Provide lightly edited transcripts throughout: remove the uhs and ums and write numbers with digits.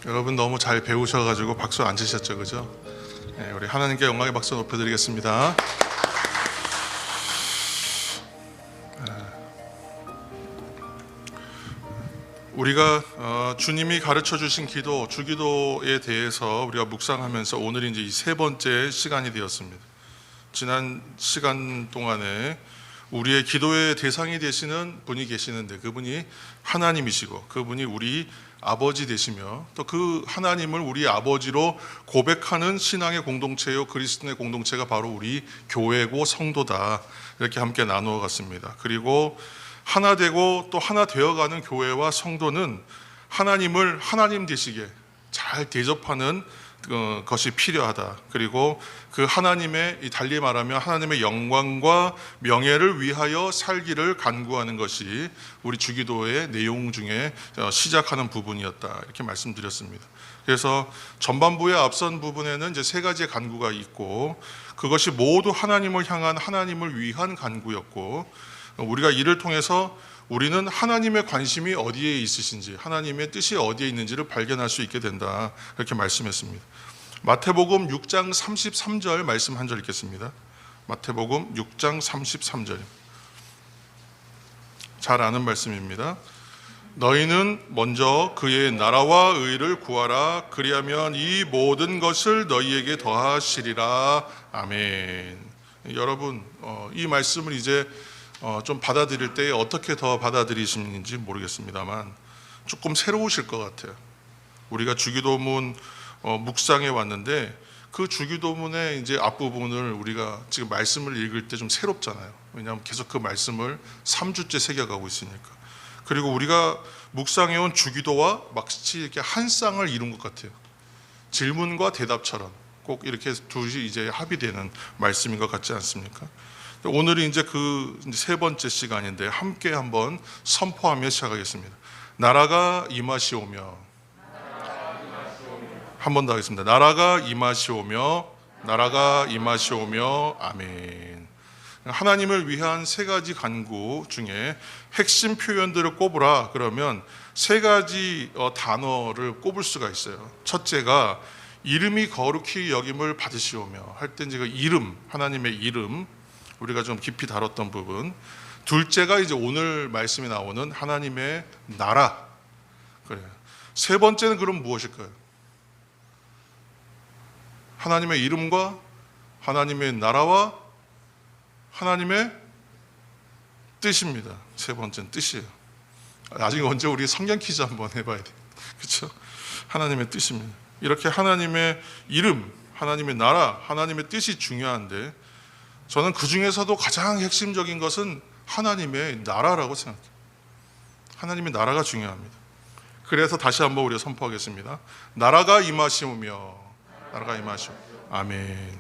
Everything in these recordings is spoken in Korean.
여러분 너무 잘 배우셔가지고 박수 안 치셨죠, 그죠? 네, 우리 하나님께 영광의 박수 높여드리겠습니다. 우리가 주님이 가르쳐 주신 기도, 주기도에 대해서 우리가 묵상하면서 오늘이 이제 이 세 번째 시간이 되었습니다. 지난 시간 동안에 우리의 기도의 대상이 되시는 분이 계시는데 그분이 하나님이시고 그분이 우리 아버지 되시며 또 그 하나님을 우리 아버지로 고백하는 신앙의 공동체요 그리스도의 공동체가 바로 우리 교회고 성도다, 이렇게 함께 나누어 갔습니다. 그리고 하나 되고 또 하나 되어가는 교회와 성도는 하나님을 하나님 되시게 잘 대접하는 것이 필요하다. 그리고 그 하나님의, 달리 말하면 하나님의 영광과 명예를 위하여 살기를 간구하는 것이 우리 주기도의 내용 중에 시작하는 부분이었다, 이렇게 말씀드렸습니다. 그래서 전반부의 앞선 부분에는 이제 세 가지의 간구가 있고 그것이 모두 하나님을 향한, 하나님을 위한 간구였고, 우리가 이를 통해서 우리는 하나님의 관심이 어디에 있으신지, 하나님의 뜻이 어디에 있는지를 발견할 수 있게 된다, 이렇게 말씀했습니다. 마태복음 6장 33절 말씀 한 절 읽겠습니다. 마태복음 6장 33절, 잘 아는 말씀입니다. 너희는 먼저 그의 나라와 의를 구하라. 그리하면 이 모든 것을 너희에게 더하시리라. 아멘. 여러분, 이 말씀을 이제 좀 받아들일 때 어떻게 더 받아들이시는지 모르겠습니다만 조금 새로우실 것 같아요. 우리가 주기도문 묵상해 왔는데 그 주기도문의 이제 앞부분을 우리가 지금 말씀을 읽을 때 좀 새롭잖아요. 왜냐하면 계속 그 말씀을 3주째 새겨가고 있으니까. 그리고 우리가 묵상해온 주기도와 마치 이렇게 한 쌍을 이룬 것 같아요. 질문과 대답처럼 꼭 이렇게 둘이 이제 합의되는 말씀인 것 같지 않습니까? 오늘이 이제 그 세 번째 시간인데 함께 한번 선포하며 시작하겠습니다. 나라가 임하시오며, 한 번 더 하겠습니다. 나라가 임하시오며, 나라가 임하시오며, 아멘. 하나님을 위한 세 가지 간구 중에 핵심 표현들을 꼽으라 그러면 세 가지 단어를 꼽을 수가 있어요. 첫째가 이름이 거룩히 여김을 받으시오며 할 때 이제 그 이름, 하나님의 이름, 우리가 좀 깊이 다뤘던 부분. 둘째가 이제 오늘 말씀이 나오는 하나님의 나라. 그래요. 세 번째는 그럼 무엇일까요? 하나님의 이름과 하나님의 나라와 하나님의 뜻입니다. 세 번째는 뜻이에요. 나중에 언제 우리 성경 퀴즈 한번 해봐야 돼요. 그렇죠? 하나님의 뜻입니다. 이렇게 하나님의 이름, 하나님의 나라, 하나님의 뜻이 중요한데 저는 그 중에서도 가장 핵심적인 것은 하나님의 나라라고 생각해요. 하나님의 나라가 중요합니다. 그래서 다시 한번 우리가 선포하겠습니다. 나라가 임하시오며, 나라가 임하시오. 아멘.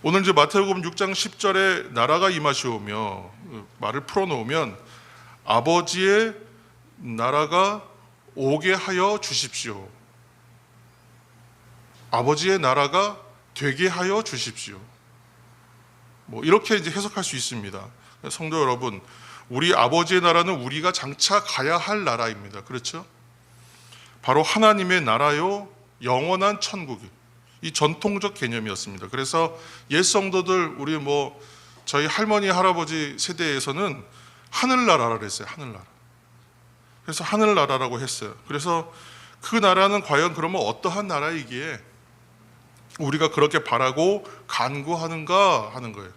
오늘 이제 마태복음 6장 10절에 나라가 임하시오며 말을 풀어놓으면 아버지의 나라가 오게 하여 주십시오. 아버지의 나라가 되게 하여 주십시오. 뭐 이렇게 이제 해석할 수 있습니다. 성도 여러분, 우리 아버지의 나라는 우리가 장차 가야 할 나라입니다. 그렇죠? 바로 하나님의 나라요, 영원한 천국이, 이 전통적 개념이었습니다. 그래서 옛 성도들, 우리 저희 할머니 할아버지 세대에서는 하늘나라라고 했어요. 하늘나라. 그래서 하늘나라라고 했어요. 그래서 그 나라는 과연 그러면 어떠한 나라이기에 우리가 그렇게 바라고 간구하는가 하는 거예요.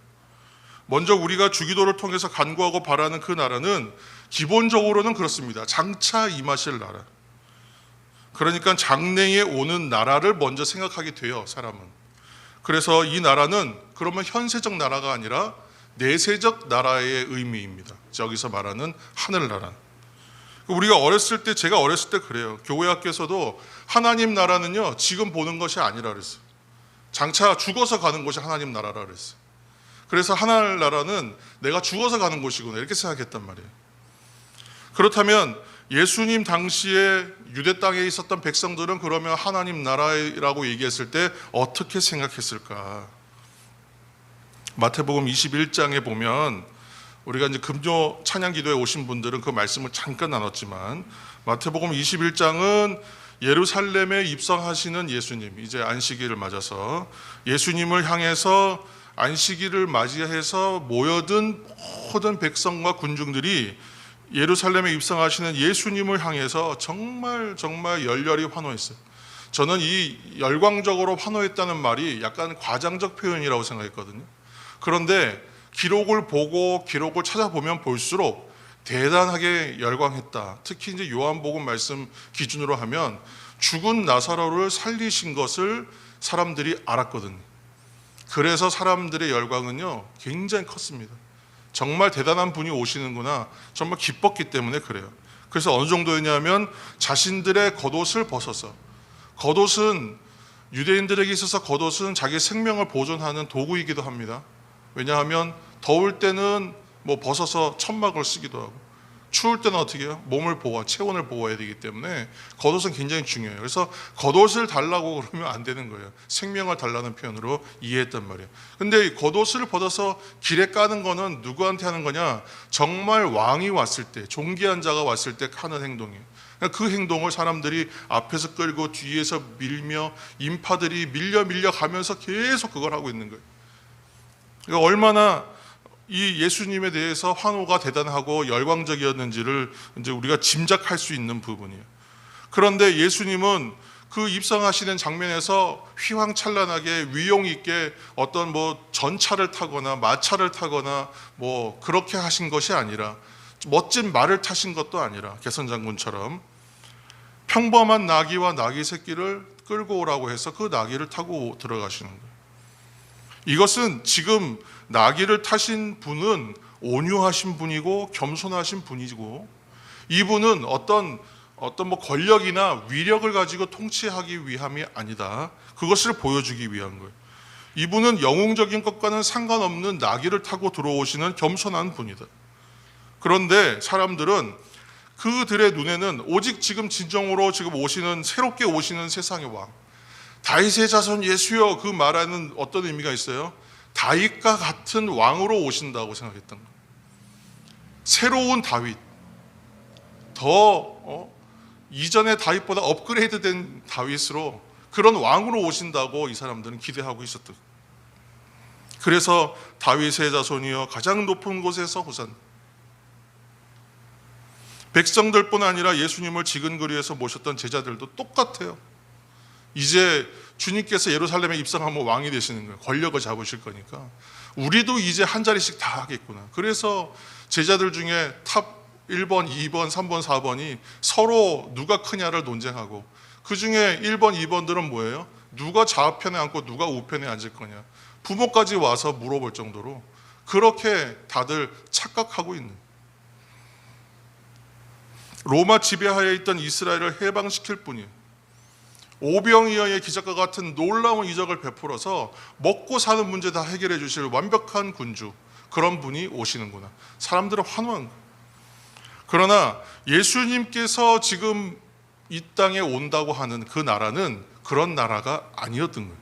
먼저 우리가 주기도를 통해서 간구하고 바라는 그 나라는 기본적으로는 그렇습니다. 장차 임하실 나라. 그러니까 장래에 오는 나라를 먼저 생각하게 돼요, 사람은. 그래서 이 나라는 그러면 현세적 나라가 아니라 내세적 나라의 의미입니다. 여기서 말하는 하늘나라. 우리가 어렸을 때, 제가 어렸을 때 그래요. 교회 학교에서도 하나님 나라는요, 지금 보는 것이 아니라 그랬어요. 장차 죽어서 가는 곳이 하나님 나라라 그랬어요. 그래서 하늘나라는 내가 죽어서 가는 곳이구나, 이렇게 생각했단 말이에요. 그렇다면 예수님 당시에 유대 땅에 있었던 백성들은 그러면 하나님 나라라고 얘기했을 때 어떻게 생각했을까? 마태복음 21장에 보면 우리가 이제 금요 찬양 기도에 오신 분들은 그 말씀을 잠깐 나눴지만 마태복음 21장은 예루살렘에 입성하시는 예수님, 이제 안식일을 맞아서 예수님을 향해서 안식일을 맞이해서 모여든 모든 백성과 군중들이 예루살렘에 입성하시는 예수님을 향해서 정말 열렬히 환호했어요. 저는 이 열광적으로 환호했다는 말이 약간 과장적 표현이라고 생각했거든요. 그런데 기록을 보고 기록을 찾아보면 볼수록 대단하게 열광했다. 특히 이제 요한복음 말씀 기준으로 하면 죽은 나사로를 살리신 것을 사람들이 알았거든요. 그래서 사람들의 열광은요 굉장히 컸습니다. 정말 대단한 분이 오시는구나, 정말 기뻤기 때문에 그래요. 그래서 어느 정도였냐면 자신들의 겉옷을 벗어서, 겉옷은 유대인들에게 있어서 겉옷은 자기 생명을 보존하는 도구이기도 합니다. 왜냐하면 더울 때는 뭐 벗어서 천막을 쓰기도 하고, 추울 때는 어떻게 해요? 몸을 보호, 체온을 보호해야 되기 때문에 겉옷은 굉장히 중요해요. 그래서 겉옷을 달라고 그러면 안 되는 거예요. 생명을 달라는 표현으로 이해했단 말이에요. 근데 겉옷을 벗어서 길에 까는 거는 누구한테 하는 거냐? 정말 왕이 왔을 때, 존귀한 자가 왔을 때 하는 행동이에요. 그 행동을 사람들이 앞에서 끌고 뒤에서 밀며 인파들이 밀려 가면서 계속 그걸 하고 있는 거예요. 그러니까 얼마나 이 예수님에 대해서 환호가 대단하고 열광적이었는지를 이제 우리가 짐작할 수 있는 부분이에요. 그런데 예수님은 그 입성하시는 장면에서 휘황찬란하게 위용 있게 어떤 뭐 전차를 타거나 마차를 타거나 뭐 그렇게 하신 것이 아니라, 멋진 말을 타신 것도 아니라 개선장군처럼 평범한 나귀와 나귀 새끼를 끌고 오라고 해서 그 나귀를 타고 들어가시는 거예요. 이것은 지금 나귀를 타신 분은 온유하신 분이고 겸손하신 분이고, 이분은 어떤 뭐 권력이나 위력을 가지고 통치하기 위함이 아니다. 그것을 보여주기 위한 거예요. 이분은 영웅적인 것과는 상관없는 나귀를 타고 들어오시는 겸손한 분이다. 그런데 사람들은 그들의 눈에는 오직 지금 진정으로 지금 오시는, 새롭게 오시는 세상의 왕, 다윗의 자손 예수여, 그 말하는 어떤 의미가 있어요? 다윗과 같은 왕으로 오신다고 생각했던 거예요. 새로운 다윗, 더 이전의 다윗보다 업그레이드된 다윗으로, 그런 왕으로 오신다고 이 사람들은 기대하고 있었던 거예요. 그래서 다윗의 자손이여 가장 높은 곳에서 호산나. 백성들뿐 아니라 예수님을 지근거리에서 모셨던 제자들도 똑같아요. 이제 주님께서 예루살렘에 입성하면 왕이 되시는 거예요. 권력을 잡으실 거니까 우리도 이제 한 자리씩 다 하겠구나. 그래서 제자들 중에 탑 1번, 2번, 3번, 4번이 서로 누가 크냐를 논쟁하고, 그 중에 1번, 2번들은 뭐예요? 누가 좌편에 앉고 누가 우편에 앉을 거냐, 부모까지 와서 물어볼 정도로 그렇게 다들 착각하고 있는, 로마 지배하에 있던 이스라엘을 해방시킬 뿐이에요. 오병이어의 기적과 같은 놀라운 이적을 베풀어서 먹고 사는 문제 다 해결해 주실 완벽한 군주, 그런 분이 오시는구나. 사람들은 환호한 거예요. 그러나 예수님께서 지금 이 땅에 온다고 하는 그 나라는 그런 나라가 아니었던 거예요.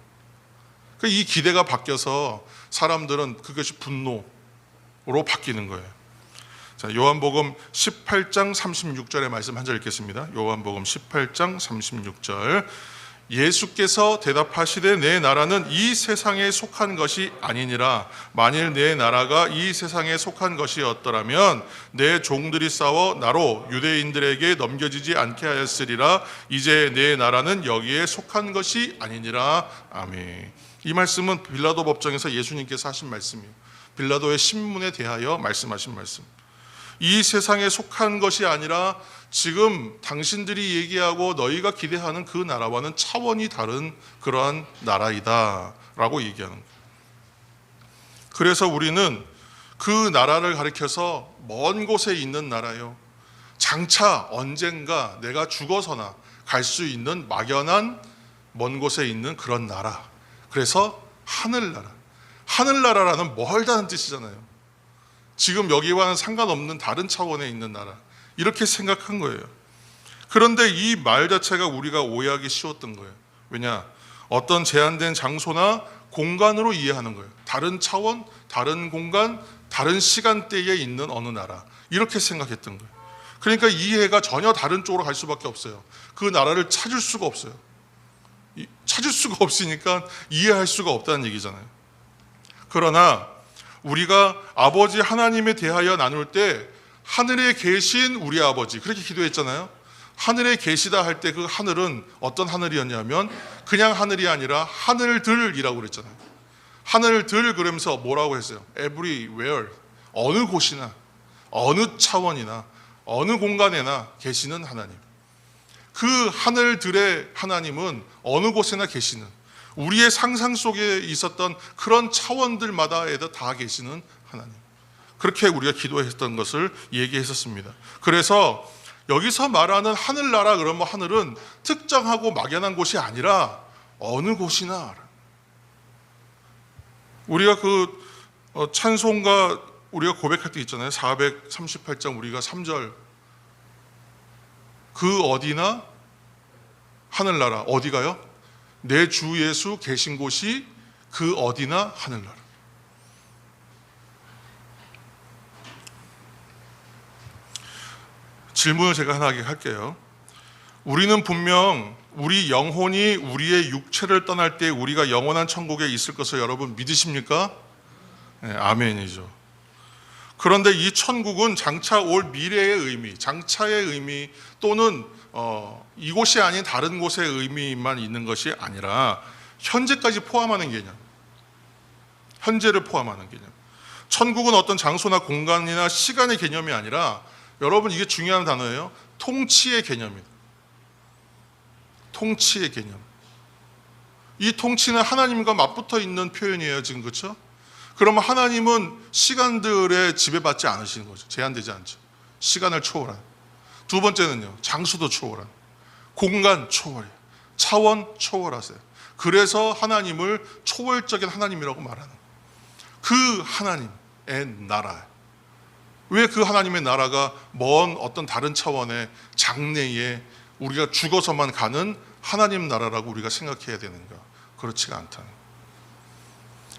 이 기대가 바뀌어서 사람들은 그것이 분노로 바뀌는 거예요. 자, 요한복음 18장 36절의 말씀 한 절 읽겠습니다. 요한복음 18장 36절. 예수께서 대답하시되 내 나라는 이 세상에 속한 것이 아니니라. 만일 내 나라가 이 세상에 속한 것이었더라면 내 종들이 싸워 나로 유대인들에게 넘겨지지 않게 하였으리라. 이제 내 나라는 여기에 속한 것이 아니니라. 아멘. 이 말씀은 빌라도 법정에서 예수님께서 하신 말씀이에요. 빌라도의 신문에 대하여 말씀하신 말씀. 이 세상에 속한 것이 아니라 지금 당신들이 얘기하고 너희가 기대하는 그 나라와는 차원이 다른 그러한 나라이다 라고 얘기하는 거예요. 그래서 우리는 그 나라를 가리켜서 먼 곳에 있는 나라요, 장차 언젠가 내가 죽어서나 갈 수 있는 막연한 먼 곳에 있는 그런 나라, 그래서 하늘나라, 하늘나라라는 멀다는 뜻이잖아요. 지금 여기와는 상관없는 다른 차원에 있는 나라, 이렇게 생각한 거예요. 그런데 이 말 자체가 우리가 오해하기 쉬웠던 거예요. 왜냐? 어떤 제한된 장소나 공간으로 이해하는 거예요. 다른 차원, 다른 공간, 다른 시간대에 있는 어느 나라, 이렇게 생각했던 거예요. 그러니까 이해가 전혀 다른 쪽으로 갈 수밖에 없어요. 그 나라를 찾을 수가 없어요. 찾을 수가 없으니까 이해할 수가 없다는 얘기잖아요. 그러나 우리가 아버지 하나님에 대하여 나눌 때 하늘에 계신 우리 아버지, 그렇게 기도했잖아요. 하늘에 계시다 할 때 그 하늘은 어떤 하늘이었냐면 그냥 하늘이 아니라 하늘들이라고 그랬잖아요. 하늘들 그러면서 뭐라고 했어요? everywhere, 어느 곳이나 어느 차원이나 어느 공간에나 계시는 하나님. 그 하늘들의 하나님은 어느 곳에나 계시는, 우리의 상상 속에 있었던 그런 차원들마다에도 다 계시는 하나님. 그렇게 우리가 기도했던 것을 얘기했었습니다. 그래서 여기서 말하는 하늘나라 그러면 하늘은 특정하고 막연한 곳이 아니라 어느 곳이나, 우리가 그 찬송가 우리가 고백할 때 있잖아요. 438장 우리가 3절, 그 어디나 하늘나라, 어디가요? 내 주 예수 계신 곳이 그 어디나 하늘나라. 질문을 제가 하나 할게요. 우리는 분명 우리 영혼이 우리의 육체를 떠날 때 우리가 영원한 천국에 있을 것을 여러분 믿으십니까? 네, 아멘이죠. 그런데 이 천국은 장차 올 미래의 의미, 장차의 의미 또는 이곳이 아닌 다른 곳의 의미만 있는 것이 아니라 현재까지 포함하는 개념, 현재를 포함하는 개념. 천국은 어떤 장소나 공간이나 시간의 개념이 아니라, 여러분 이게 중요한 단어예요. 통치의 개념입니다. 통치의 개념. 이 통치는 하나님과 맞붙어 있는 표현이에요, 지금. 그렇죠? 그러면 하나님은 시간들에 지배받지 않으시는 거죠. 제한되지 않죠. 시간을 초월한. 두 번째는요, 장수도 초월한, 공간 초월이에요. 차원 초월하세요. 그래서 하나님을 초월적인 하나님이라고 말하는, 그 하나님의 나라. 왜 그 하나님의 나라가 먼 어떤 다른 차원의 장래에 우리가 죽어서만 가는 하나님 나라라고 우리가 생각해야 되는가? 그렇지가 않다는.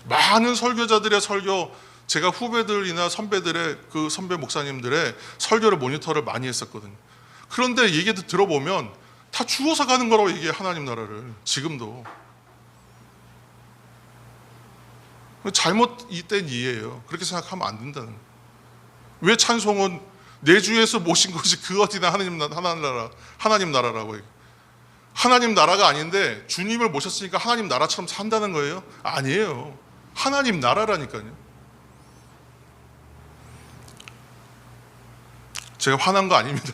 많은 설교자들의 설교, 제가 후배들이나 선배들의 그 선배 목사님들의 설교를 모니터를 많이 했었거든요. 그런데 얘기도 들어보면 다 죽어서 가는 거라고 얘기해, 하나님 나라를. 지금도 잘못된 이해예요. 그렇게 생각하면 안 된다는 거예요. 왜 찬송은 내 주에서 모신 것이 그 어디나 하나님 나라라고 해요. 하나님 나라가 아닌데 주님을 모셨으니까 하나님 나라처럼 산다는 거예요? 아니에요. 하나님 나라라니까요. 제가 화난 거 아닙니다.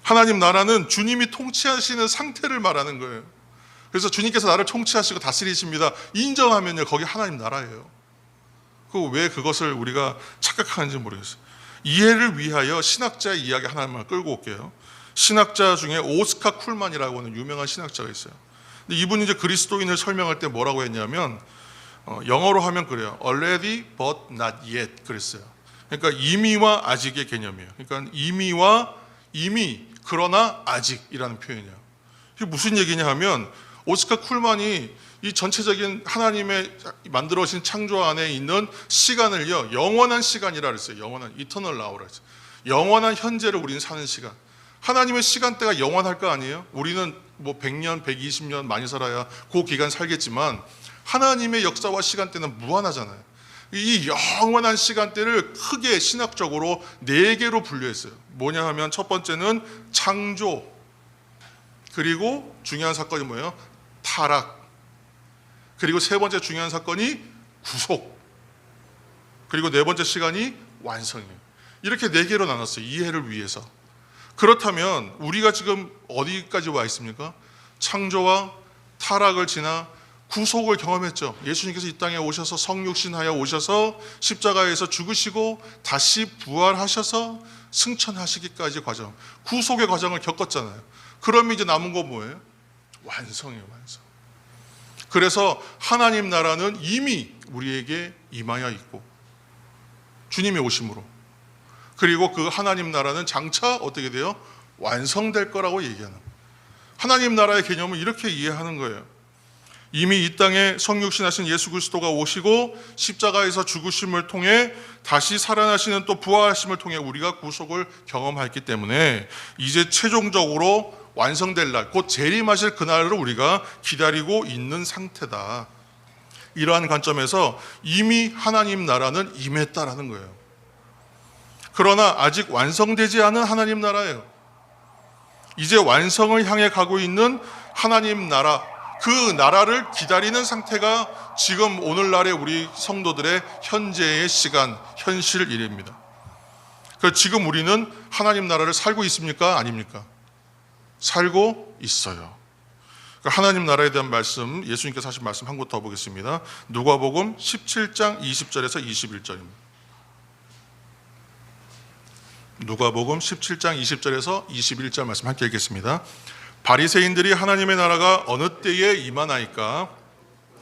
하나님 나라는 주님이 통치하시는 상태를 말하는 거예요. 그래서 주님께서 나를 통치하시고 다스리십니다, 인정하면요, 거기 하나님 나라예요. 왜 그것을 우리가 착각하는지 모르겠어요. 이해를 위하여 신학자의 이야기 하나만 끌고 올게요. 신학자 중에 오스카 쿨만이라고 하는 유명한 신학자가 있어요. 근데 이분이 이제 그리스도인을 설명할 때 뭐라고 했냐면, 영어로 하면 그래요. already but not yet 그랬어요. 그러니까 이미와 아직의 개념이에요. 그러니까 이미와 이미 그러나 아직이라는 표현이에요. 이게 무슨 얘기냐 하면, 오스카 쿨만이 이 전체적인 하나님의 만들어진 창조 안에 있는 시간을요, 영원한 시간이라 그랬어요. 영원한 eternal now라 했어요. 영원한 현재를 우리는 사는 시간. 하나님의 시간대가 영원할 거 아니에요? 우리는 뭐 100년, 120년 많이 살아야 그 기간 살겠지만 하나님의 역사와 시간대는 무한하잖아요. 이 영원한 시간대를 크게 신학적으로 4개로 분류했어요. 뭐냐 하면 첫 번째는 창조, 그리고 중요한 사건이 뭐예요? 타락, 그리고 세 번째 중요한 사건이 구속, 그리고 네 번째 시간이 완성이에요. 이렇게 4개로 나눴어요, 이해를 위해서. 그렇다면 우리가 지금 어디까지 와 있습니까? 창조와 타락을 지나 구속을 경험했죠. 예수님께서 이 땅에 오셔서 성육신하여 오셔서 십자가에서 죽으시고 다시 부활하셔서 승천하시기까지 과정, 구속의 과정을 겪었잖아요. 그럼 이제 남은 건 뭐예요? 완성이에요, 완성. 그래서 하나님 나라는 이미 우리에게 임하여 있고, 주님이 오심으로, 그리고 그 하나님 나라는 장차 어떻게 돼요? 완성될 거라고 얘기하는 거예요. 하나님 나라의 개념을 이렇게 이해하는 거예요. 이미 이 땅에 성육신하신 예수 그리스도가 오시고 십자가에서 죽으심을 통해 다시 살아나시는 또 부활하심을 통해 우리가 구속을 경험했기 때문에 이제 최종적으로 완성될 날, 곧 재림하실 그날을 우리가 기다리고 있는 상태다. 이러한 관점에서 이미 하나님 나라는 임했다라는 거예요. 그러나 아직 완성되지 않은 하나님 나라예요. 이제 완성을 향해 가고 있는 하나님 나라, 그 나라를 기다리는 상태가 지금 오늘날의 우리 성도들의 현재의 시간, 현실일입니다. 그래서 지금 우리는 하나님 나라를 살고 있습니까? 아닙니까? 살고 있어요. 하나님 나라에 대한 말씀, 예수님께서 하신 말씀 한 곳 더 보겠습니다. 누가복음 17장 20절에서 21절입니다. 누가복음 17장 20절에서 21절 말씀 함께 읽겠습니다. 바리새인들이 하나님의 나라가 어느 때에 임하나이까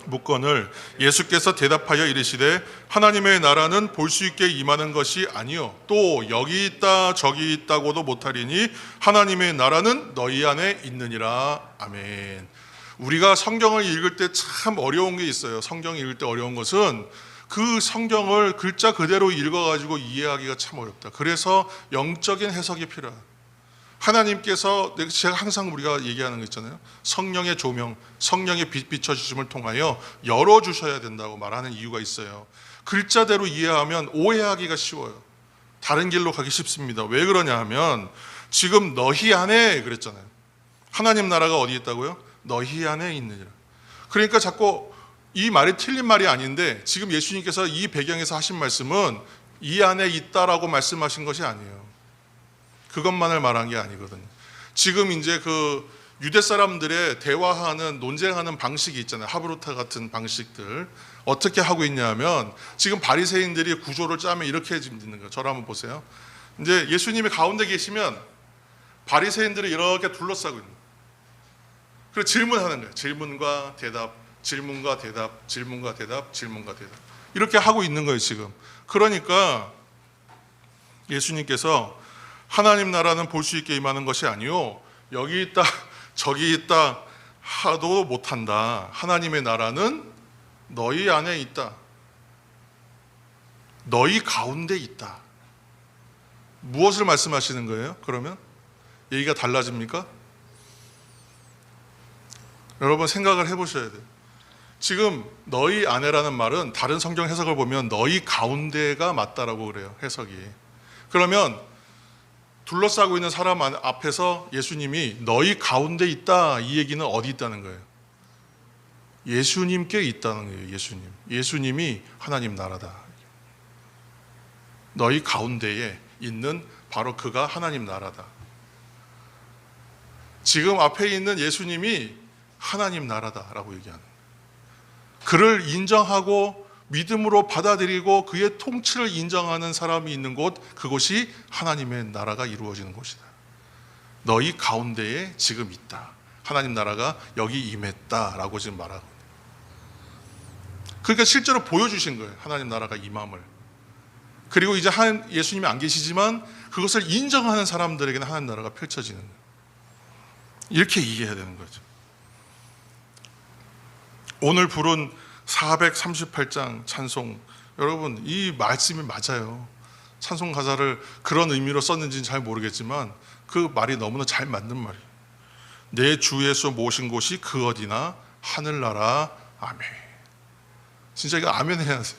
묻거늘 예수께서 대답하여 이르시되 하나님의 나라는 볼 수 있게 임하는 것이 아니요 또 여기 있다 저기 있다고도 못하리니 하나님의 나라는 너희 안에 있느니라. 아멘. 우리가 성경을 읽을 때 참 어려운 게 있어요. 성경 읽을 때 어려운 것은 그 성경을 글자 그대로 읽어가지고 이해하기가 참 어렵다. 그래서 영적인 해석이 필요하다. 하나님께서, 제가 항상 우리가 얘기하는 거 있잖아요. 성령의 조명, 성령의 빛 비춰주심을 통하여 열어주셔야 된다고 말하는 이유가 있어요. 글자대로 이해하면 오해하기가 쉬워요. 다른 길로 가기 쉽습니다. 왜 그러냐 하면 지금 너희 안에 그랬잖아요. 하나님 나라가 어디 있다고요? 너희 안에 있느니라. 그러니까 자꾸 이 말이 틀린 말이 아닌데 지금 예수님께서 이 배경에서 하신 말씀은 이 안에 있다라고 말씀하신 것이 아니에요. 그것만을 말한 게 아니거든요. 지금 이제 그 유대 사람들의 대화하는 논쟁하는 방식이 있잖아요. 하브루타 같은 방식들 어떻게 하고 있냐면 지금 바리새인들이 구조를 짜면 이렇게 짓는 거예요. 저를 한번 보세요. 이제 예수님이 가운데 계시면 바리새인들이 이렇게 둘러싸고 있는 거예요. 그리고 질문하는 거예요. 질문과 대답, 질문과 대답, 질문과 대답, 질문과 대답 이렇게 하고 있는 거예요 지금. 그러니까 예수님께서 하나님 나라는 볼 수 있게 임하는 것이 아니요 여기 있다 저기 있다 하도 못한다. 하나님의 나라는 너희 안에 있다. 너희 가운데 있다. 무엇을 말씀하시는 거예요? 그러면 얘기가 달라집니까? 여러분 생각을 해보셔야 돼요. 지금 너희 안에라는 말은 다른 성경 해석을 보면 너희 가운데가 맞다라고 그래요. 해석이. 그러면 둘러싸고 있는 사람 앞에서 예수님이 너희 가운데 있다 이 얘기는 어디 있다는 거예요? 예수님께 있다는 거예요. 예수님. 예수님이 하나님 나라다. 너희 가운데에 있는 바로 그가 하나님 나라다. 지금 앞에 있는 예수님이 하나님 나라다라고 얘기하는 거예요. 그를 인정하고 믿음으로 받아들이고 그의 통치를 인정하는 사람이 있는 곳, 그곳이 하나님의 나라가 이루어지는 곳이다. 너희 가운데에 지금 있다. 하나님 나라가 여기 임했다라고 지금 말하고 있는 거예요. 그러니까 실제로 보여주신 거예요. 하나님 나라가 임함을. 그리고 이제 예수님이 안 계시지만 그것을 인정하는 사람들에게는 하나님 나라가 펼쳐지는 거예요. 이렇게 이해해야 되는 거죠. 오늘 부른 438장 찬송, 여러분 이 말씀이 맞아요. 찬송 가사를 그런 의미로 썼는지는 잘 모르겠지만 그 말이 너무나 잘 맞는 말이에요. 내 주 예수 모신 곳이 그 어디나 하늘나라. 아멘. 진짜 이거 아멘 해야 돼요.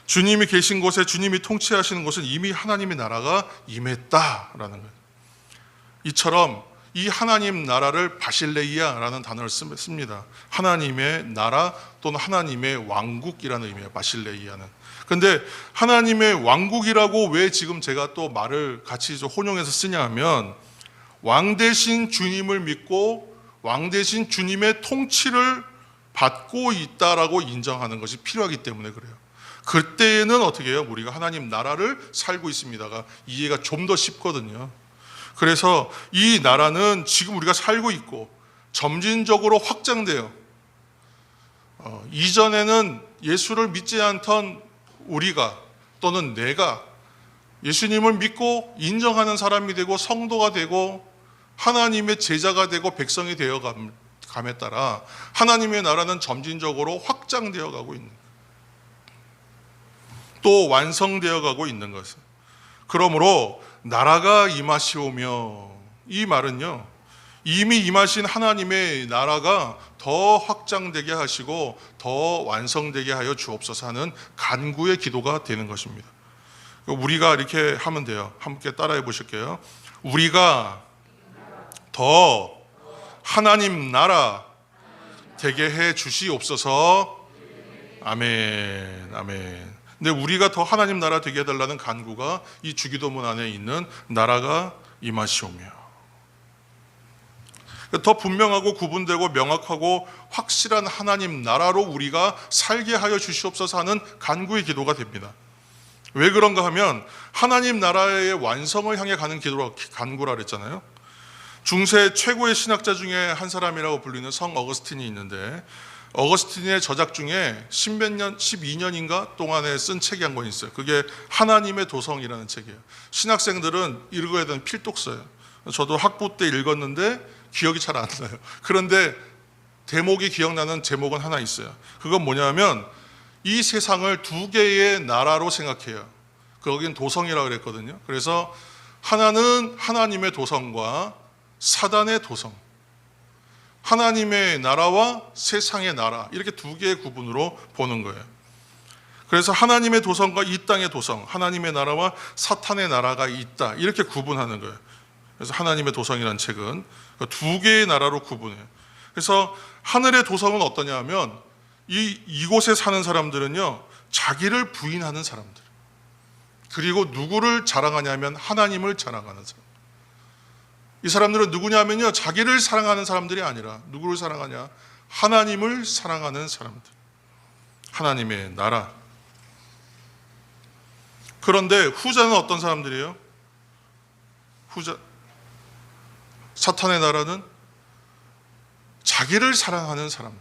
주님이 계신 곳에, 주님이 통치하시는 곳은 이미 하나님의 나라가 임했다라는 거예요. 이처럼 이 하나님 나라를 바실레이아라는 단어를 씁니다. 하나님의 나라 또는 하나님의 왕국이라는 의미예요. 바실레이아는. 그런데 하나님의 왕국이라고 왜 지금 제가 또 말을 같이 좀 혼용해서 쓰냐 하면 왕 대신 주님을 믿고 왕 대신 주님의 통치를 받고 있다라고 인정하는 것이 필요하기 때문에 그래요. 그때는 어떻게 해요? 우리가 하나님 나라를 살고 있습니다가 이해가 좀 더 쉽거든요. 그래서 이 나라는 지금 우리가 살고 있고 점진적으로 확장돼요. 이전에는 예수를 믿지 않던 우리가 또는 내가 예수님을 믿고 인정하는 사람이 되고 성도가 되고 하나님의 제자가 되고 백성이 되어 감에 따라 하나님의 나라는 점진적으로 확장되어 가고 있는, 또 완성되어 가고 있는 것을. 그러므로 나라가 임하시오며, 이 말은요, 이미 임하신 하나님의 나라가 더 확장되게 하시고 더 완성되게 하여 주옵소서 하는 간구의 기도가 되는 것입니다. 우리가 이렇게 하면 돼요. 함께 따라해 보실게요. 우리가 더 하나님 나라 되게 해 주시옵소서. 아멘, 아멘. 근데 우리가 더 하나님 나라 되게 해달라는 간구가 이 주기도문 안에 있는 나라가 임하시오며, 더 분명하고 구분되고 명확하고 확실한 하나님 나라로 우리가 살게 하여 주시옵소서 하는 간구의 기도가 됩니다. 왜 그런가 하면 하나님 나라의 완성을 향해 가는 간구라 그랬잖아요. 중세 최고의 신학자 중에 한 사람이라고 불리는 성 어거스틴이 있는데, 어거스틴의 저작 중에 12년인가 동안에 쓴 책이 한 권 있어요. 그게 하나님의 도성이라는 책이에요. 신학생들은 읽어야 되는 필독서예요. 저도 학부 때 읽었는데 기억이 잘 안 나요. 그런데 대목이 기억나는 제목은 하나 있어요. 그건 뭐냐면 이 세상을 두 개의 나라로 생각해요. 거긴 도성이라고 그랬거든요. 그래서 하나는 하나님의 도성과 사단의 도성, 하나님의 나라와 세상의 나라, 이렇게 두 개의 구분으로 보는 거예요. 그래서 하나님의 도성과 이 땅의 도성, 하나님의 나라와 사탄의 나라가 있다, 이렇게 구분하는 거예요. 그래서 하나님의 도성이라는 책은 두 개의 나라로 구분해요. 그래서 하늘의 도성은 어떠냐 하면 이곳에 사는 사람들은요, 자기를 부인하는 사람들, 그리고 누구를 자랑하냐면 하나님을 자랑하는 사람. 이 사람들은 누구냐면요, 자기를 사랑하는 사람들이 아니라 누구를 사랑하냐? 하나님을 사랑하는 사람들, 하나님의 나라. 그런데 후자는 어떤 사람들이에요? 사탄의 나라는 자기를 사랑하는 사람들,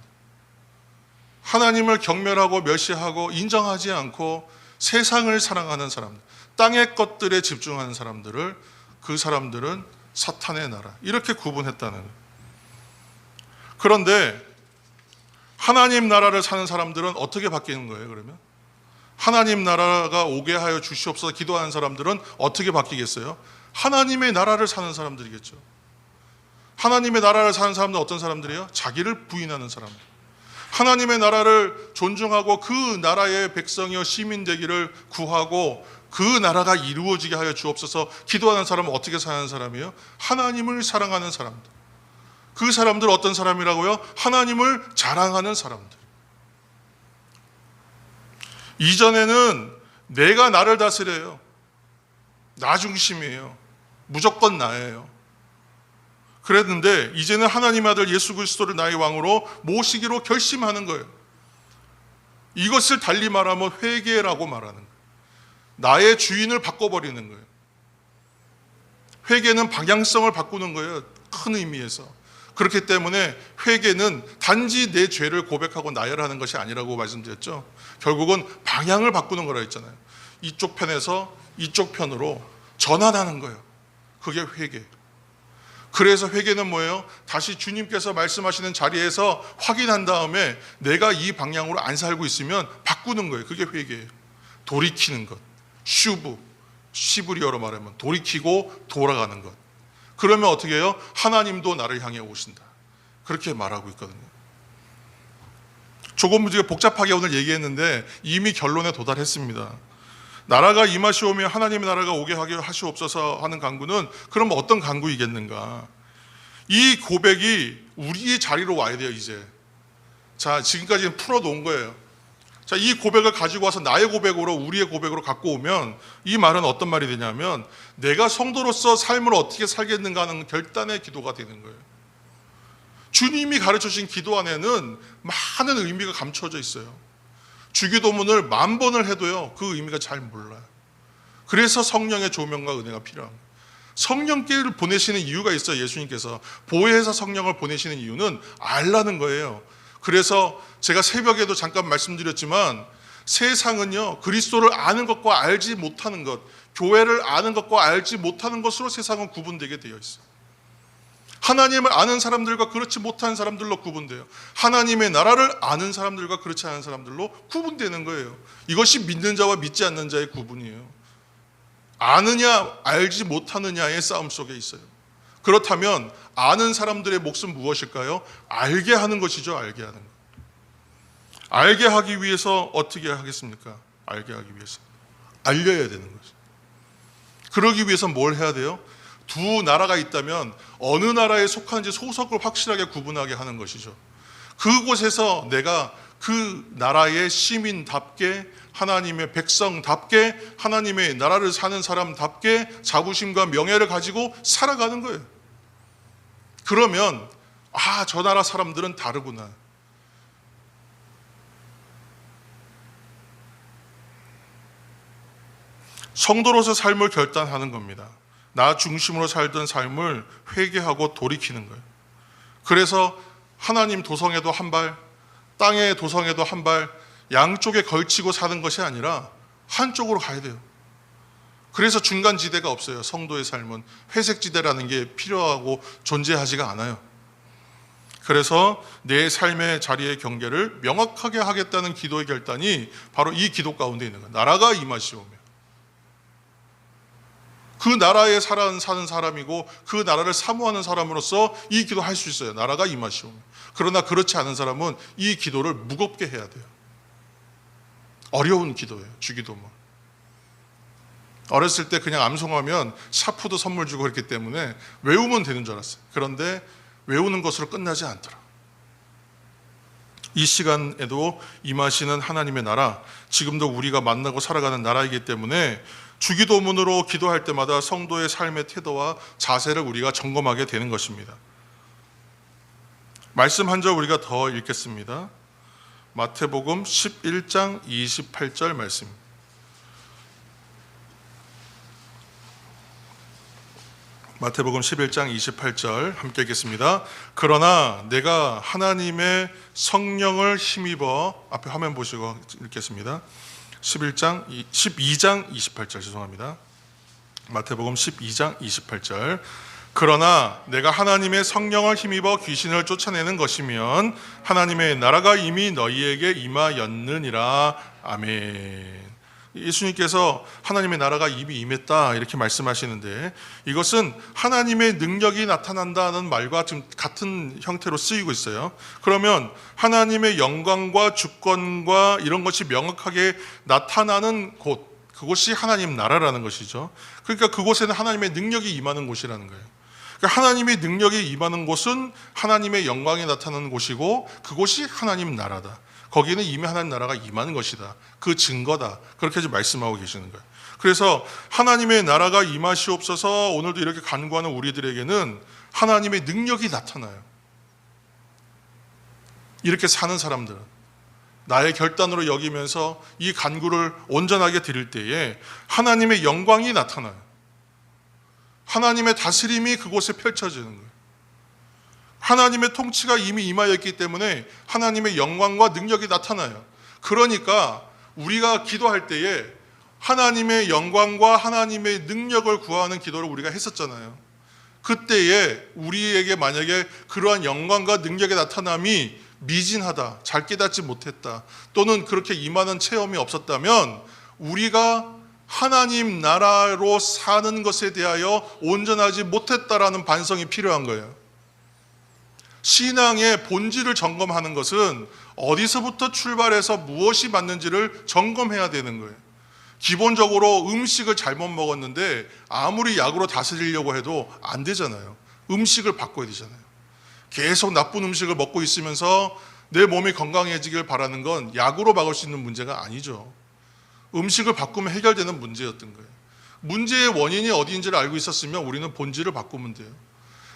하나님을 경멸하고 멸시하고 인정하지 않고 세상을 사랑하는 사람들, 땅의 것들에 집중하는 사람들을, 그 사람들은 사탄의 나라, 이렇게 구분했다는 거예요. 그런데 하나님 나라를 사는 사람들은 어떻게 바뀌는 거예요? 그러면 하나님 나라가 오게 하여 주시옵소서 기도하는 사람들은 어떻게 바뀌겠어요? 하나님의 나라를 사는 사람들이겠죠. 하나님의 나라를 사는 사람들은 어떤 사람들이에요? 자기를 부인하는 사람들, 하나님의 나라를 존중하고 그 나라의 백성이여 시민 되기를 구하고 그 나라가 이루어지게 하여 주옵소서 기도하는 사람은 어떻게 사는 사람이에요? 하나님을 사랑하는 사람들. 그 사람들 어떤 사람이라고요? 하나님을 자랑하는 사람들. 이전에는 내가 나를 다스려요. 나 중심이에요. 무조건 나예요. 그랬는데 이제는 하나님의 아들 예수 그리스도를 나의 왕으로 모시기로 결심하는 거예요. 이것을 달리 말하면 회개라고 말하는 거예요. 나의 주인을 바꿔버리는 거예요. 회개는 방향성을 바꾸는 거예요. 큰 의미에서. 그렇기 때문에 회개는 단지 내 죄를 고백하고 나열하는 것이 아니라고 말씀드렸죠. 결국은 방향을 바꾸는 거라 했잖아요. 이쪽 편에서 이쪽 편으로 전환하는 거예요. 그게 회개. 그래서 회개는 뭐예요? 다시 주님께서 말씀하시는 자리에서 확인한 다음에 내가 이 방향으로 안 살고 있으면 바꾸는 거예요. 그게 회개예요. 돌이키는 것. 슈브, 시브리어로 말하면 돌이키고 돌아가는 것. 그러면 어떻게 해요? 하나님도 나를 향해 오신다. 그렇게 말하고 있거든요. 조금 복잡하게 오늘 얘기했는데 이미 결론에 도달했습니다. 나라가 임하시오며 하나님의 나라가 오게 하게 하시옵소서 하는 간구는 그럼 어떤 간구이겠는가? 이 고백이 우리의 자리로 와야 돼요. 이제 자, 지금까지는 풀어놓은 거예요. 자, 이 고백을 가지고 와서 나의 고백으로, 우리의 고백으로 갖고 오면 이 말은 어떤 말이 되냐면 내가 성도로서 삶을 어떻게 살겠는가 하는 결단의 기도가 되는 거예요. 주님이 가르쳐주신 기도 안에는 많은 의미가 감춰져 있어요. 주기도문을 10,000번을 해도요, 그 의미가 잘 몰라요. 그래서 성령의 조명과 은혜가 필요합니다. 성령께를 보내시는 이유가 있어요. 예수님께서 보혜사 성령을 보내시는 이유는 알라는 거예요. 그래서 제가 새벽에도 잠깐 말씀드렸지만 세상은요, 그리스도를 아는 것과 알지 못하는 것, 교회를 아는 것과 알지 못하는 것으로 세상은 구분되게 되어 있어요. 하나님을 아는 사람들과 그렇지 못한 사람들로 구분돼요. 하나님의 나라를 아는 사람들과 그렇지 않은 사람들로 구분되는 거예요. 이것이 믿는 자와 믿지 않는 자의 구분이에요. 아느냐 알지 못하느냐의 싸움 속에 있어요. 그렇다면 아는 사람들의 몫은 무엇일까요? 알게 하는 것이죠. 알게 하는 것. 알게 하기 위해서 어떻게 하겠습니까? 알게 하기 위해서 알려야 되는 거죠. 그러기 위해서 뭘 해야 돼요? 두 나라가 있다면 어느 나라에 속하는지 소속을 확실하게 구분하게 하는 것이죠. 그곳에서 내가 그 나라의 시민답게, 하나님의 백성답게, 하나님의 나라를 사는 사람답게 자부심과 명예를 가지고 살아가는 거예요. 그러면 저 나라 사람들은 다르구나. 성도로서 삶을 결단하는 겁니다. 나 중심으로 살던 삶을 회개하고 돌이키는 거예요. 그래서 하나님 도성에도 한 발, 땅의 도성에도 한 발, 양쪽에 걸치고 사는 것이 아니라 한쪽으로 가야 돼요. 그래서 중간지대가 없어요. 성도의 삶은 회색지대라는 게 필요하고 존재하지가 않아요. 그래서 내 삶의 자리의 경계를 명확하게 하겠다는 기도의 결단이 바로 이 기도 가운데 있는 거예요. 나라가 임하시오며. 그 나라에 사는 사람이고 그 나라를 사모하는 사람으로서 이 기도 할 수 있어요. 나라가 임하시오며. 그러나 그렇지 않은 사람은 이 기도를 무겁게 해야 돼요. 어려운 기도예요. 주기도문. 어렸을 때 그냥 암송하면 샤프도 선물 주고 그랬기 때문에 외우면 되는 줄 알았어요. 그런데 외우는 것으로 끝나지 않더라. 이 시간에도 임하시는 하나님의 나라, 지금도 우리가 만나고 살아가는 나라이기 때문에 주기도문으로 기도할 때마다 성도의 삶의 태도와 자세를 우리가 점검하게 되는 것입니다. 말씀 한 절 우리가 더 읽겠습니다. 마태복음 11장 28절 말씀입니다. 마태복음 11장 28절 함께 읽겠습니다. 그러나 내가 하나님의 성령을 힘입어, 앞에 화면 보시고 읽겠습니다. 12장 28절 죄송합니다. 마태복음 12장 28절. 그러나 내가 하나님의 성령을 힘입어 귀신을 쫓아내는 것이면 하나님의 나라가 이미 너희에게 임하였느니라. 아멘. 예수님께서 하나님의 나라가 이미 임했다 이렇게 말씀하시는데, 이것은 하나님의 능력이 나타난다는 말과 지금 같은 형태로 쓰이고 있어요. 그러면 하나님의 영광과 주권과 이런 것이 명확하게 나타나는 곳, 그곳이 하나님 나라라는 것이죠. 그러니까 그곳에는 하나님의 능력이 임하는 곳이라는 거예요. 그러니까 하나님의 능력이 임하는 곳은 하나님의 영광이 나타나는 곳이고, 그곳이 하나님 나라다. 거기는 이미 하나님 나라가 임하는 것이다. 그 증거다. 그렇게 지금 말씀하고 계시는 거예요. 그래서 하나님의 나라가 임하시옵소서 오늘도 이렇게 간구하는 우리들에게는 하나님의 능력이 나타나요. 이렇게 사는 사람들은 나의 결단으로 여기면서 이 간구를 온전하게 드릴 때에 하나님의 영광이 나타나요. 하나님의 다스림이 그곳에 펼쳐지는 거예요. 하나님의 통치가 이미 임하였기 때문에 하나님의 영광과 능력이 나타나요. 그러니까 우리가 기도할 때에 하나님의 영광과 하나님의 능력을 구하는 기도를 우리가 했었잖아요. 그때에 우리에게 만약에 그러한 영광과 능력의 나타남이 미진하다, 잘 깨닫지 못했다, 또는 그렇게 임하는 체험이 없었다면 우리가 하나님 나라로 사는 것에 대하여 온전하지 못했다라는 반성이 필요한 거예요. 신앙의 본질을 점검하는 것은 어디서부터 출발해서 무엇이 맞는지를 점검해야 되는 거예요. 기본적으로 음식을 잘못 먹었는데 아무리 약으로 다스리려고 해도 안 되잖아요. 음식을 바꿔야 되잖아요. 계속 나쁜 음식을 먹고 있으면서 내 몸이 건강해지길 바라는 건 약으로 막을 수 있는 문제가 아니죠. 음식을 바꾸면 해결되는 문제였던 거예요. 문제의 원인이 어디인지를 알고 있었으면 우리는 본질을 바꾸면 돼요.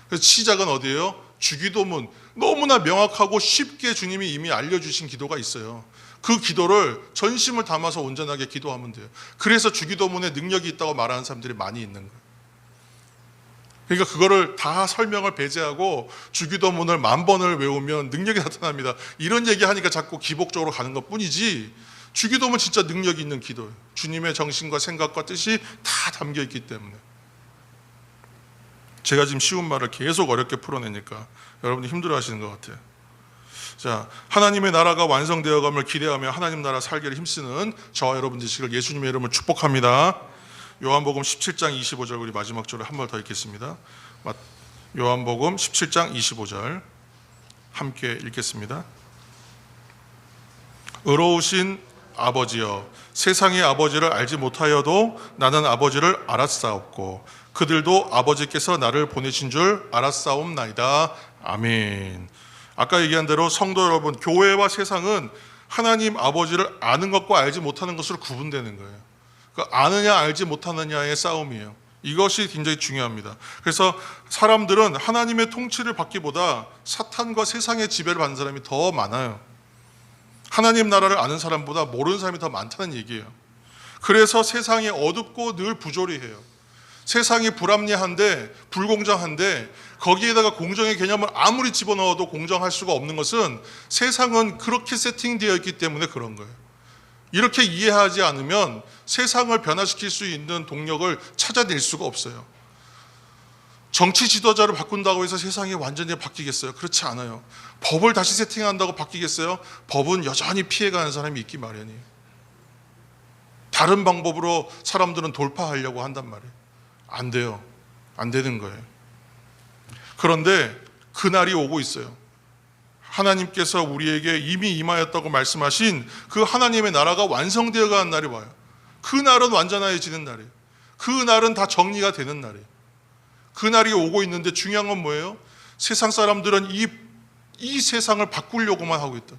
그래서 시작은 어디예요? 주기도문. 너무나 명확하고 쉽게 주님이 이미 알려주신 기도가 있어요. 그 기도를 전심을 담아서 온전하게 기도하면 돼요. 그래서 주기도문에 능력이 있다고 말하는 사람들이 많이 있는 거예요. 그러니까 그거를 다 설명을 배제하고 주기도문을 10,000번을 외우면 능력이 나타납니다, 이런 얘기하니까 자꾸 기복적으로 가는 것뿐이지, 주기도문 진짜 능력이 있는 기도예요. 주님의 정신과 생각과 뜻이 다 담겨 있기 때문에. 제가 지금 쉬운 말을 계속 어렵게 풀어내니까 여러분이 힘들어하시는 것 같아요. 자, 하나님의 나라가 완성되어감을 기대하며 하나님 나라 살기를 힘쓰는 저와 여러분 되시길 예수님의 이름으로 축복합니다. 요한복음 17장 25절 우리 마지막 절을 한 번 더 읽겠습니다. 요한복음 17장 25절 함께 읽겠습니다. 의로우신 아버지여, 세상의 아버지를 알지 못하여도 나는 아버지를 알았사옵고 그들도 아버지께서 나를 보내신 줄 알았사옵나이다. 아멘. 아까 얘기한 대로 성도 여러분, 교회와 세상은 하나님 아버지를 아는 것과 알지 못하는 것으로 구분되는 거예요. 그 아느냐 알지 못하느냐의 싸움이에요. 이것이 굉장히 중요합니다. 그래서 사람들은 하나님의 통치를 받기보다 사탄과 세상의 지배를 받는 사람이 더 많아요. 하나님 나라를 아는 사람보다 모르는 사람이 더 많다는 얘기예요. 그래서 세상이 어둡고 늘 부조리해요. 세상이 불합리한데 불공정한데 거기에다가 공정의 개념을 아무리 집어넣어도 공정할 수가 없는 것은 세상은 그렇게 세팅되어 있기 때문에 그런 거예요. 이렇게 이해하지 않으면 세상을 변화시킬 수 있는 동력을 찾아낼 수가 없어요. 정치 지도자를 바꾼다고 해서 세상이 완전히 바뀌겠어요? 그렇지 않아요. 법을 다시 세팅한다고 바뀌겠어요? 법은 여전히 피해가는 사람이 있기 마련이에요. 다른 방법으로 사람들은 돌파하려고 한단 말이에요. 안 돼요. 안 되는 거예요. 그런데 그날이 오고 있어요. 하나님께서 우리에게 이미 임하였다고 말씀하신 그 하나님의 나라가 완성되어 가는 날이 와요. 그 날은 완전해지는 날이에요. 그 날은 다 정리가 되는 날이에요. 그 날이 오고 있는데 중요한 건 뭐예요? 세상 사람들은 이 세상을 바꾸려고만 하고 있다.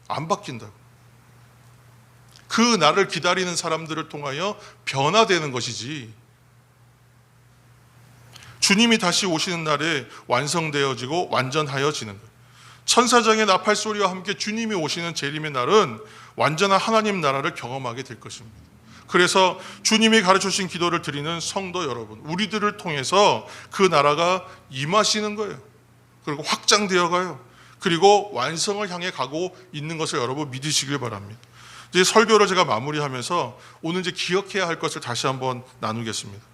안 바뀐다고. 그 날을 기다리는 사람들을 통하여 변화되는 것이지, 주님이 다시 오시는 날에 완성되어지고 완전하여지는 거예요. 천사장의 나팔 소리와 함께 주님이 오시는 재림의 날은 완전한 하나님 나라를 경험하게 될 것입니다. 그래서 주님이 가르쳐주신 기도를 드리는 성도 여러분, 우리들을 통해서 그 나라가 임하시는 거예요. 그리고 확장되어 가요. 그리고 완성을 향해 가고 있는 것을 여러분 믿으시길 바랍니다. 이제 설교를 제가 마무리하면서 오늘 이제 기억해야 할 것을 다시 한번 나누겠습니다.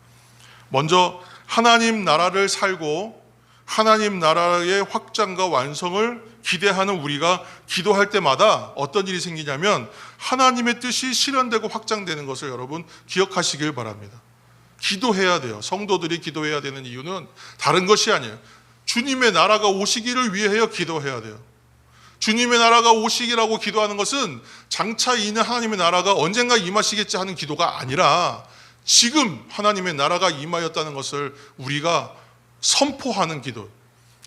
먼저 하나님 나라를 살고 하나님 나라의 확장과 완성을 기대하는 우리가 기도할 때마다 어떤 일이 생기냐면 하나님의 뜻이 실현되고 확장되는 것을 여러분 기억하시길 바랍니다. 기도해야 돼요. 성도들이 기도해야 되는 이유는 다른 것이 아니에요. 주님의 나라가 오시기를 위하여 기도해야 돼요. 주님의 나라가 오시기라고 기도하는 것은 장차 있는 하나님의 나라가 언젠가 임하시겠지 하는 기도가 아니라 지금 하나님의 나라가 임하였다는 것을 우리가 선포하는 기도,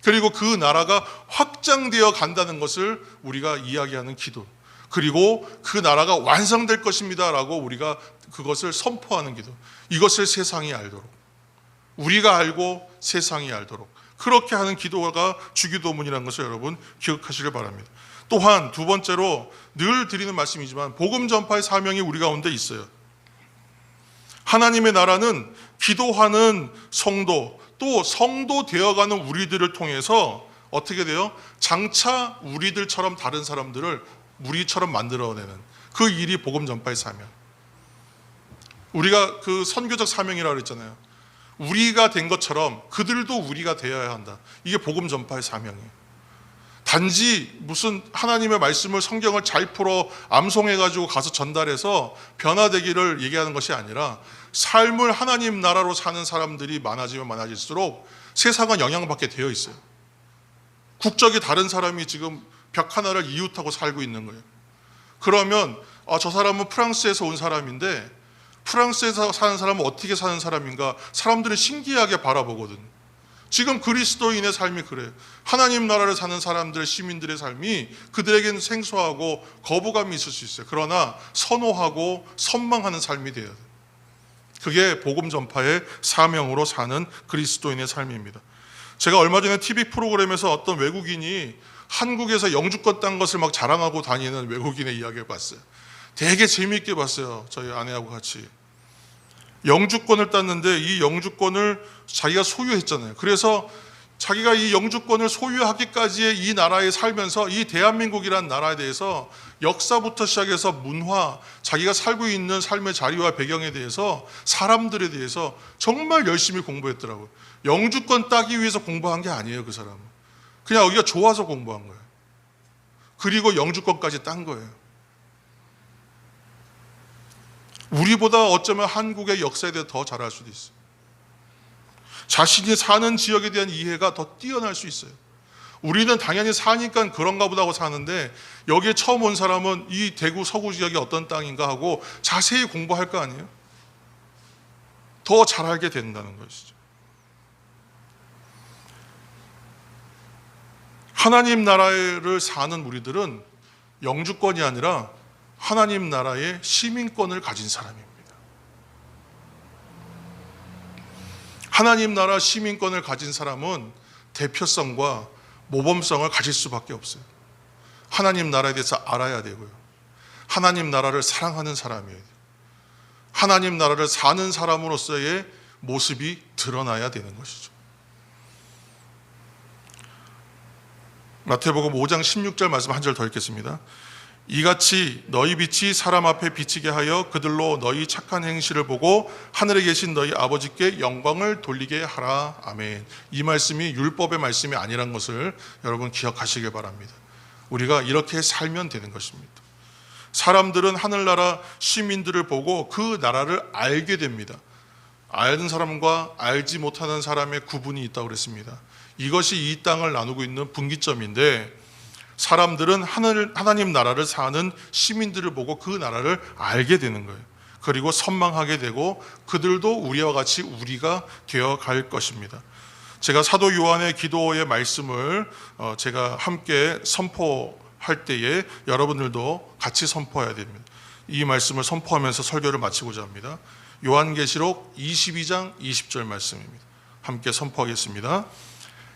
그리고 그 나라가 확장되어 간다는 것을 우리가 이야기하는 기도, 그리고 그 나라가 완성될 것입니다 라고 우리가 그것을 선포하는 기도, 이것을 세상이 알도록, 우리가 알고 세상이 알도록 그렇게 하는 기도가 주기도문이라는 것을 여러분 기억하시길 바랍니다. 또한 두 번째로 늘 드리는 말씀이지만 복음 전파의 사명이 우리 가운데 있어요. 하나님의 나라는 기도하는 성도, 또 성도 되어가는 우리들을 통해서 어떻게 돼요? 장차 우리들처럼 다른 사람들을 우리처럼 만들어내는 그 일이 복음 전파의 사명. 우리가 그 선교적 사명이라고 그랬잖아요. 우리가 된 것처럼 그들도 우리가 되어야 한다. 이게 복음 전파의 사명이에요. 단지 무슨 하나님의 말씀을, 성경을 잘 풀어 암송해가지고 가서 전달해서 변화되기를 얘기하는 것이 아니라 삶을 하나님 나라로 사는 사람들이 많아지면 많아질수록 세상은 영향받게 되어 있어요. 국적이 다른 사람이 지금 벽 하나를 이웃하고 살고 있는 거예요. 그러면 저 사람은 프랑스에서 온 사람인데 프랑스에서 사는 사람은 어떻게 사는 사람인가 사람들은 신기하게 바라보거든. 지금 그리스도인의 삶이 그래요. 하나님 나라를 사는 사람들, 시민들의 삶이 그들에게는 생소하고 거부감이 있을 수 있어요. 그러나 선호하고 선망하는 삶이 되어야 돼요. 그게 복음 전파의 사명으로 사는 그리스도인의 삶입니다. 제가 얼마 전에 TV 프로그램에서 어떤 외국인이 한국에서 영주권 딴 것을 막 자랑하고 다니는 외국인의 이야기를 봤어요. 되게 재미있게 봤어요. 저희 아내하고 같이. 영주권을 땄는데 이 영주권을 자기가 소유했잖아요. 그래서 자기가 이 영주권을 소유하기까지의 이 나라에 살면서 이 대한민국이라는 나라에 대해서 역사부터 시작해서 문화, 자기가 살고 있는 삶의 자리와 배경에 대해서, 사람들에 대해서 정말 열심히 공부했더라고요. 영주권 따기 위해서 공부한 게 아니에요. 그 사람은 그냥 여기가 좋아서 공부한 거예요. 그리고 영주권까지 딴 거예요. 우리보다 어쩌면 한국의 역사에 대해 더 잘 알 수도 있어요. 자신이 사는 지역에 대한 이해가 더 뛰어날 수 있어요. 우리는 당연히 사니까 그런가 보다 하고 사는데, 여기에 처음 온 사람은 이 대구 서구 지역이 어떤 땅인가 하고 자세히 공부할 거 아니에요? 더 잘 알게 된다는 것이죠. 하나님 나라를 사는 우리들은 영주권이 아니라 하나님 나라의 시민권을 가진 사람입니다. 하나님 나라 시민권을 가진 사람은 대표성과 모범성을 가질 수밖에 없어요. 하나님 나라에 대해서 알아야 되고요. 하나님 나라를 사랑하는 사람이어야 돼요. 하나님 나라를 사는 사람으로서의 모습이 드러나야 되는 것이죠. 마태복음 5장 16절 말씀 한 절 더 읽겠습니다. 이같이 너희 빛이 사람 앞에 비치게 하여 그들로 너희 착한 행실을 보고 하늘에 계신 너희 아버지께 영광을 돌리게 하라. 아멘. 이 말씀이 율법의 말씀이 아니란 것을 여러분 기억하시길 바랍니다. 우리가 이렇게 살면 되는 것입니다. 사람들은 하늘나라 시민들을 보고 그 나라를 알게 됩니다. 아는 사람과 알지 못하는 사람의 구분이 있다고 그랬습니다. 이것이 이 땅을 나누고 있는 분기점인데, 사람들은 하나님 나라를 사는 시민들을 보고 그 나라를 알게 되는 거예요. 그리고 선망하게 되고 그들도 우리와 같이 우리가 되어갈 것입니다. 제가 사도 요한의 기도의 말씀을 제가 함께 선포할 때에 여러분들도 같이 선포해야 됩니다. 이 말씀을 선포하면서 설교를 마치고자 합니다. 요한계시록 22장 20절 말씀입니다. 함께 선포하겠습니다.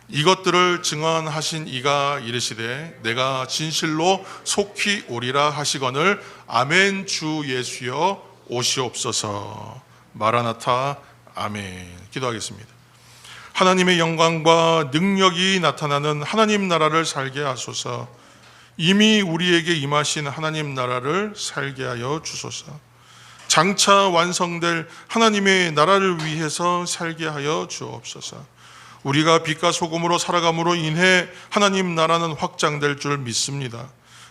이것들을 증언하신 이가 이르시되 내가 진실로 속히 오리라 하시거늘 아멘. 주 예수여 오시옵소서. 마라나타. 아멘. 기도하겠습니다. 하나님의 영광과 능력이 나타나는 하나님 나라를 살게 하소서. 이미 우리에게 임하신 하나님 나라를 살게 하여 주소서. 장차 완성될 하나님의 나라를 위해서 살게 하여 주옵소서. 우리가 빛과 소금으로 살아감으로 인해 하나님 나라는 확장될 줄 믿습니다.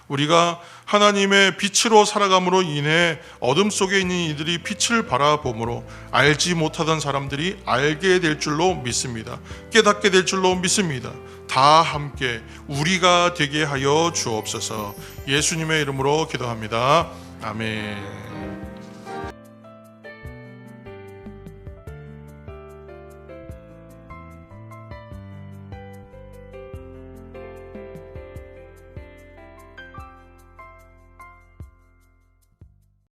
우리가 하나님의 빛으로 살아감으로 인해 어둠 속에 있는 이들이 빛을 바라보므로 알지 못하던 사람들이 알게 될 줄로 믿습니다. 깨닫게 될 줄로 믿습니다. 다 함께 우리가 되게 하여 주옵소서. 예수님의 이름으로 기도합니다. 아멘.